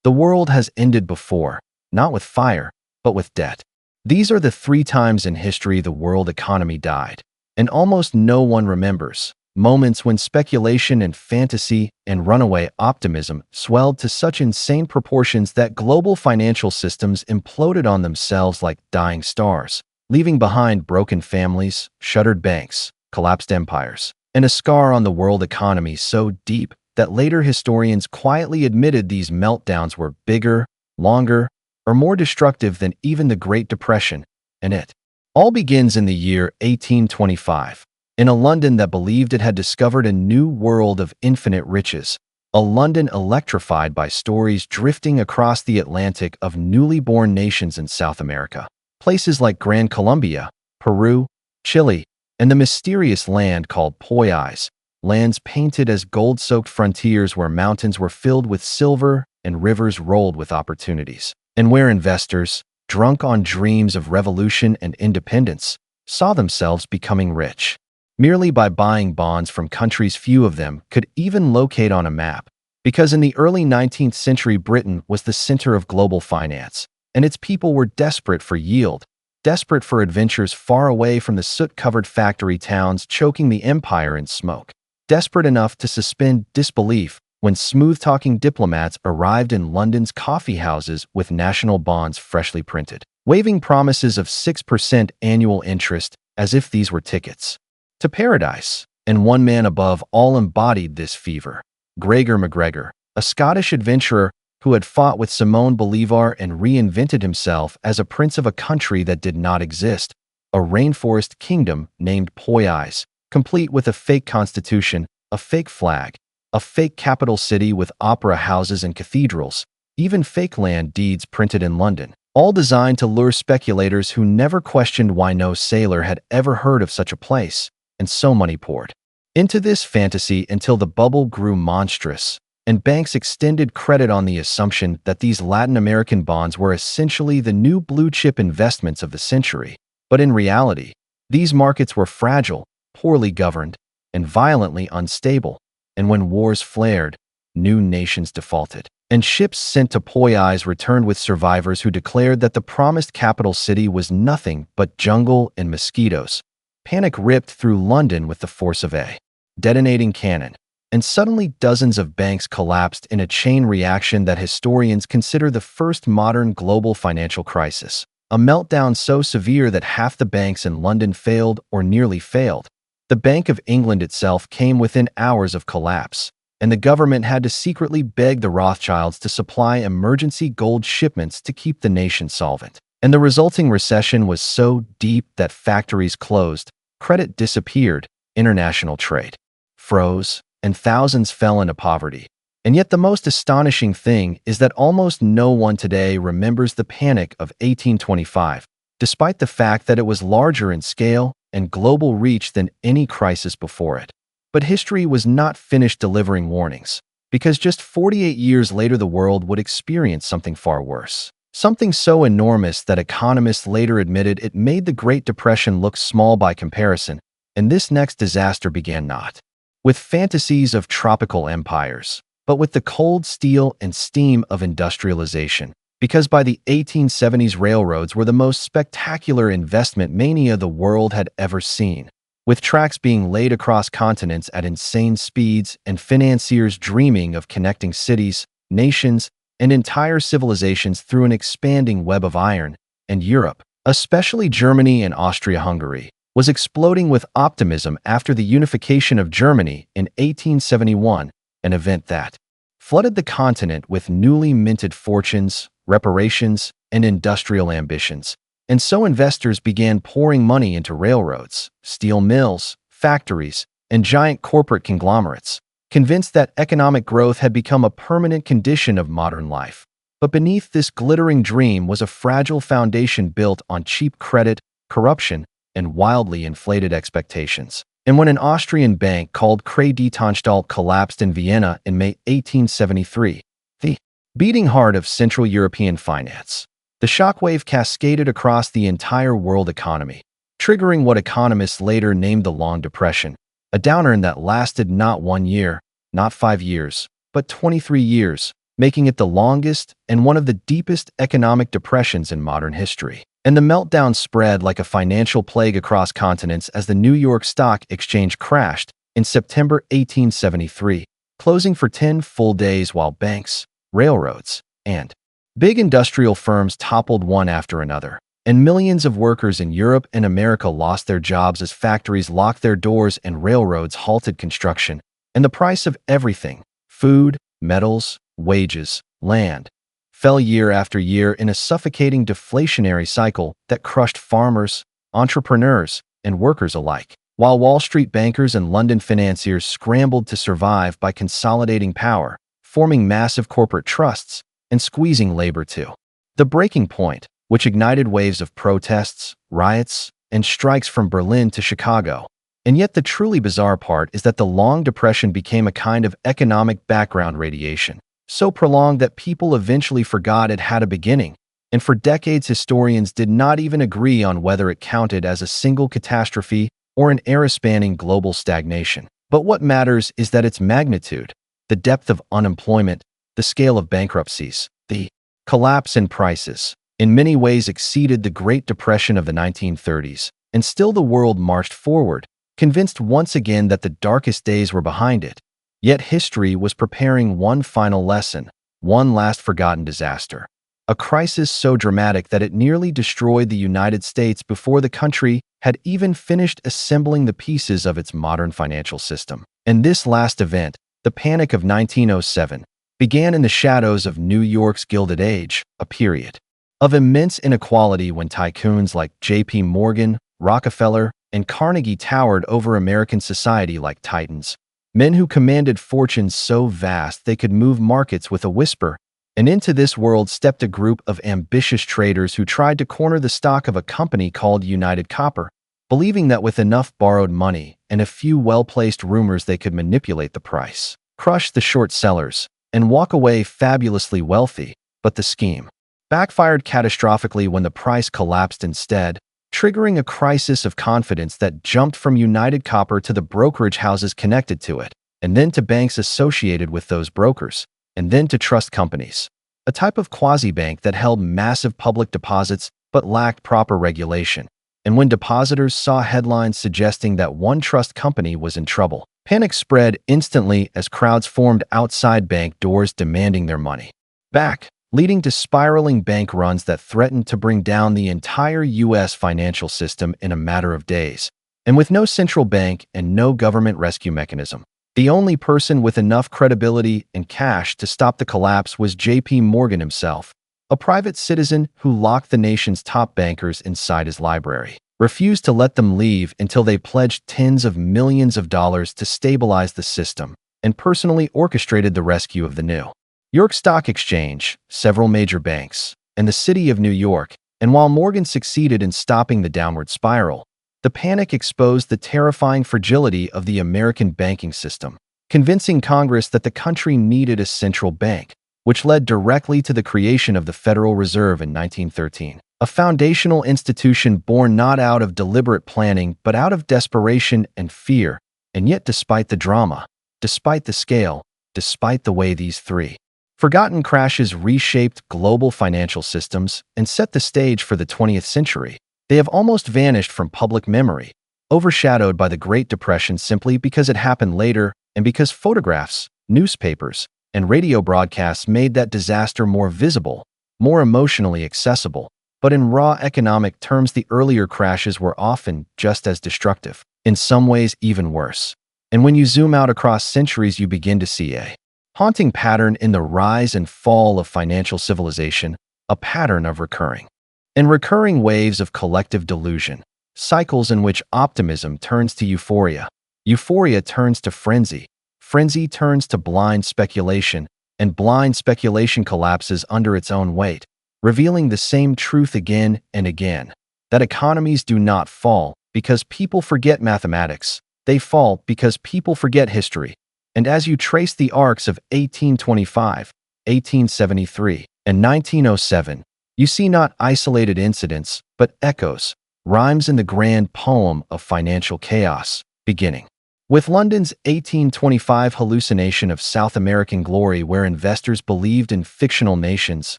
The world has ended before, not with fire, but with debt. These are the 3 times in history the world economy died, and almost no one remembers. Moments when speculation and fantasy and runaway optimism swelled to such insane proportions that global financial systems imploded on themselves like dying stars, leaving behind broken families, shuttered banks, collapsed empires, and a scar on the world economy so deep that later historians quietly admitted these meltdowns were bigger, longer, or more destructive than even the Great Depression, and it all begins in the year 1825. In a London that believed it had discovered a new world of infinite riches, a London electrified by stories drifting across the Atlantic of newly born nations in South America. Places like Gran Colombia, Peru, Chile, and the mysterious land called Poyais, lands painted as gold-soaked frontiers where mountains were filled with silver and rivers rolled with opportunities, and where investors, drunk on dreams of revolution and independence, saw themselves becoming rich merely by buying bonds from countries few of them could even locate on a map. Because in the early 19th century, Britain was the center of global finance, and its people were desperate for yield, desperate for adventures far away from the soot-covered factory towns choking the empire in smoke, desperate enough to suspend disbelief when smooth-talking diplomats arrived in London's coffee houses with national bonds freshly printed, waving promises of 6% annual interest as if these were tickets to paradise. And one man above all embodied this fever: Gregor MacGregor, a Scottish adventurer who had fought with Simon Bolivar and reinvented himself as a prince of a country that did not exist, a rainforest kingdom named Poyais, complete with a fake constitution, a fake flag, a fake capital city with opera houses and cathedrals, even fake land deeds printed in London, all designed to lure speculators who never questioned why no sailor had ever heard of such a place. And so money poured into this fantasy until the bubble grew monstrous, and banks extended credit on the assumption that these Latin American bonds were essentially the new blue-chip investments of the century. But in reality, these markets were fragile, poorly governed, and violently unstable, and when wars flared, new nations defaulted, and ships sent to Poyais returned with survivors who declared that the promised capital city was nothing but jungle and mosquitoes. Panic ripped through London with the force of a detonating cannon, and suddenly dozens of banks collapsed in a chain reaction that historians consider the first modern global financial crisis, a meltdown so severe that half the banks in London failed or nearly failed. The Bank of England itself came within hours of collapse, and the government had to secretly beg the Rothschilds to supply emergency gold shipments to keep the nation solvent. And the resulting recession was so deep that factories closed, credit disappeared, international trade froze, and thousands fell into poverty. And yet the most astonishing thing is that almost no one today remembers the panic of 1825, despite the fact that it was larger in scale and global reach than any crisis before it. But history was not finished delivering warnings, because just 48 years later the world would experience something far worse. Something so enormous that economists later admitted it made the Great Depression look small by comparison, and this next disaster began not with fantasies of tropical empires, but with the cold steel and steam of industrialization. Because by the 1870s, railroads were the most spectacular investment mania the world had ever seen, with tracks being laid across continents at insane speeds and financiers dreaming of connecting cities, nations, and entire civilizations through an expanding web of iron. And Europe, especially Germany and Austria-Hungary, was exploding with optimism after the unification of Germany in 1871, an event that flooded the continent with newly minted fortunes, reparations, and industrial ambitions. And so investors began pouring money into railroads, steel mills, factories, and giant corporate conglomerates, convinced that economic growth had become a permanent condition of modern life. But beneath this glittering dream was a fragile foundation built on cheap credit, corruption, and wildly inflated expectations. And when an Austrian bank called Kreditanstalt collapsed in Vienna in May 1873, the beating heart of Central European finance, the shockwave cascaded across the entire world economy, triggering what economists later named the Long Depression, a downturn that lasted not 1 year, not 5 years, but 23 years, making it the longest and one of the deepest economic depressions in modern history. And the meltdown spread like a financial plague across continents as the New York Stock Exchange crashed in September 1873, closing for 10 full days while banks, railroads, and big industrial firms toppled one after another. And millions of workers in Europe and America lost their jobs as factories locked their doors and railroads halted construction. And the price of everything, food, metals, wages, land, fell year after year in a suffocating deflationary cycle that crushed farmers, entrepreneurs, and workers alike. While Wall Street bankers and London financiers scrambled to survive by consolidating power, forming massive corporate trusts, and squeezing labor too. The breaking point, which ignited waves of protests, riots, and strikes from Berlin to Chicago. And yet the truly bizarre part is that the Long Depression became a kind of economic background radiation, so prolonged that people eventually forgot it had a beginning, and for decades historians did not even agree on whether it counted as a single catastrophe or an era-spanning global stagnation. But what matters is that its magnitude, the depth of unemployment, the scale of bankruptcies, the collapse in prices, in many ways exceeded the Great Depression of the 1930s, and still the world marched forward, convinced once again that the darkest days were behind it. Yet history was preparing one final lesson, one last forgotten disaster. A crisis so dramatic that it nearly destroyed the United States before the country had even finished assembling the pieces of its modern financial system. And this last event, the Panic of 1907, began in the shadows of New York's Gilded Age, a period of immense inequality when tycoons like J.P. Morgan, Rockefeller, and Carnegie towered over American society like titans, men who commanded fortunes so vast they could move markets with a whisper. And into this world stepped a group of ambitious traders who tried to corner the stock of a company called United Copper, believing that with enough borrowed money and a few well-placed rumors they could manipulate the price, crush the short sellers, and walk away fabulously wealthy. But the scheme backfired catastrophically when the price collapsed instead, triggering a crisis of confidence that jumped from United Copper to the brokerage houses connected to it, and then to banks associated with those brokers, and then to trust companies, a type of quasi-bank that held massive public deposits but lacked proper regulation. And when depositors saw headlines suggesting that one trust company was in trouble, panic spread instantly as crowds formed outside bank doors demanding their money back, leading to spiraling bank runs that threatened to bring down the entire U.S. financial system in a matter of days. And with no central bank and no government rescue mechanism, the only person with enough credibility and cash to stop the collapse was J.P. Morgan himself, a private citizen who locked the nation's top bankers inside his library, refused to let them leave until they pledged tens of millions of dollars to stabilize the system, and personally orchestrated the rescue of the New York Stock Exchange, several major banks, and the city of New York. And while Morgan succeeded in stopping the downward spiral, the panic exposed the terrifying fragility of the American banking system, convincing Congress that the country needed a central bank, which led directly to the creation of the Federal Reserve in 1913, a foundational institution born not out of deliberate planning but out of desperation and fear. And yet despite the drama, despite the scale, despite the way these three forgotten crashes reshaped global financial systems and set the stage for the 20th century, they have almost vanished from public memory, overshadowed by the Great Depression simply because it happened later and because photographs, newspapers, and radio broadcasts made that disaster more visible, more emotionally accessible. But in raw economic terms, the earlier crashes were often just as destructive, in some ways even worse. And when you zoom out across centuries, you begin to see a haunting pattern in the rise and fall of financial civilization, a pattern of recurring waves of collective delusion, cycles in which optimism turns to euphoria, euphoria turns to frenzy, frenzy turns to blind speculation, and blind speculation collapses under its own weight, revealing the same truth again and again, that economies do not fall because people forget mathematics, they fall because people forget history. And as you trace the arcs of 1825, 1873, and 1907, you see not isolated incidents, but echoes, rhymes in the grand poem of financial chaos, beginning With London's 1825 hallucination of South American glory where investors believed in fictional nations,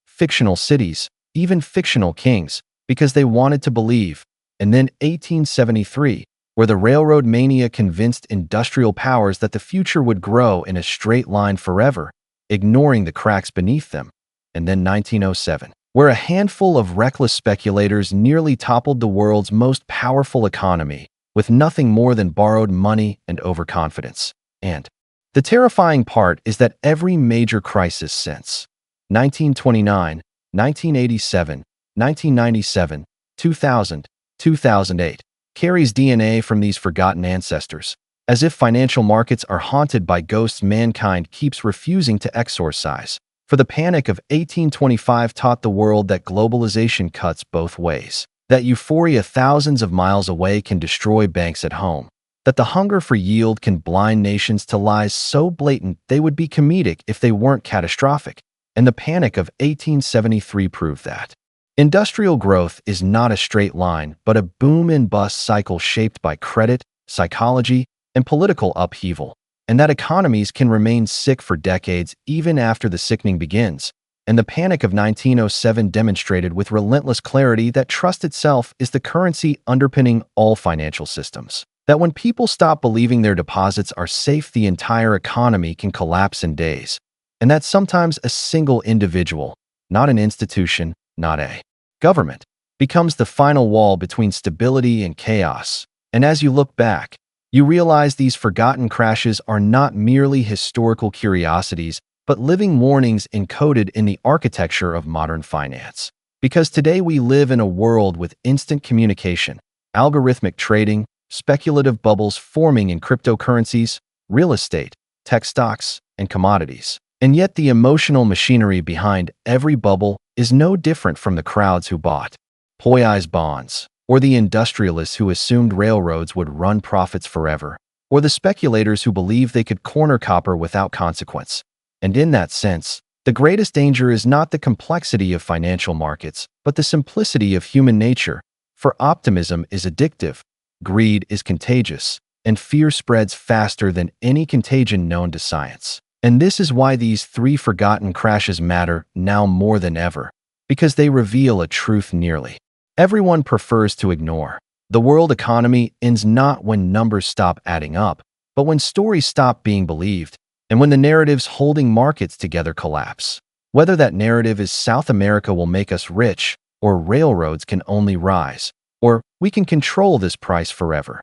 fictional cities, even fictional kings, because they wanted to believe, and then 1873, where the railroad mania convinced industrial powers that the future would grow in a straight line forever, ignoring the cracks beneath them, and then 1907, where a handful of reckless speculators nearly toppled the world's most powerful economy, with nothing more than borrowed money and overconfidence. And the terrifying part is that every major crisis since 1929, 1987, 1997, 2000, 2008 carries DNA from these forgotten ancestors, as if financial markets are haunted by ghosts mankind keeps refusing to exorcise. For the panic of 1825 taught the world that globalization cuts both ways, that euphoria thousands of miles away can destroy banks at home, that the hunger for yield can blind nations to lies so blatant they would be comedic if they weren't catastrophic, and the panic of 1873 proved that. Industrial growth is not a straight line, but a boom and bust cycle shaped by credit, psychology, and political upheaval, and that economies can remain sick for decades even after the sickening begins. And the panic of 1907 demonstrated with relentless clarity that trust itself is the currency underpinning all financial systems. That when people stop believing their deposits are safe, the entire economy can collapse in days. And that sometimes a single individual, not an institution, not a government, becomes the final wall between stability and chaos. And as you look back, you realize these forgotten crashes are not merely historical curiosities, but living warnings encoded in the architecture of modern finance. Because today we live in a world with instant communication, algorithmic trading, speculative bubbles forming in cryptocurrencies, real estate, tech stocks, and commodities. And yet the emotional machinery behind every bubble is no different from the crowds who bought Poyai's bonds, or the industrialists who assumed railroads would run profits forever, or the speculators who believed they could corner copper without consequence. And in that sense, the greatest danger is not the complexity of financial markets, but the simplicity of human nature. For optimism is addictive, greed is contagious, and fear spreads faster than any contagion known to science. And this is why these three forgotten crashes matter now more than ever, because they reveal a truth nearly everyone prefers to ignore. The world economy ends not when numbers stop adding up, but when stories stop being believed, and when the narratives holding markets together collapse. Whether that narrative is South America will make us rich, or railroads can only rise, or we can control this price forever.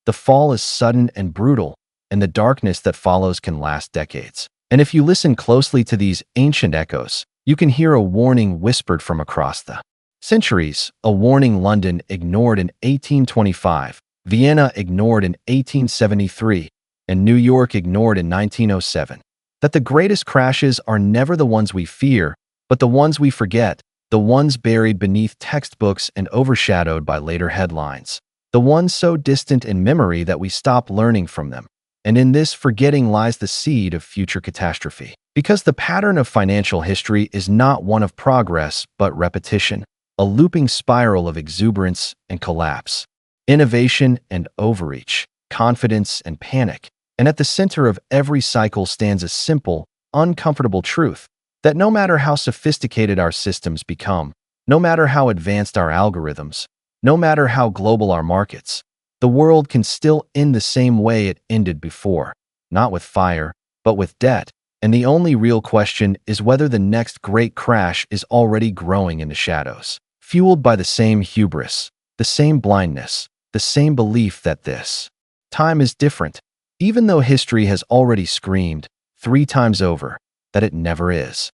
The fall is sudden and brutal, and the darkness that follows can last decades. And if you listen closely to these ancient echoes, you can hear a warning whispered from across the centuries, a warning London ignored in 1825, Vienna ignored in 1873, and New York ignored in 1907. That the greatest crashes are never the ones we fear, but the ones we forget, the ones buried beneath textbooks and overshadowed by later headlines, the ones so distant in memory that we stop learning from them. And in this forgetting lies the seed of future catastrophe. Because the pattern of financial history is not one of progress, but repetition, a looping spiral of exuberance and collapse, innovation and overreach, confidence and panic. And at the center of every cycle stands a simple, uncomfortable truth that no matter how sophisticated our systems become, no matter how advanced our algorithms, no matter how global our markets, the world can still end the same way it ended before, not with fire, but with debt. And the only real question is whether the next great crash is already growing in the shadows, fueled by the same hubris, the same blindness, the same belief that this time is different, even though history has already screamed 3 times over that it never is.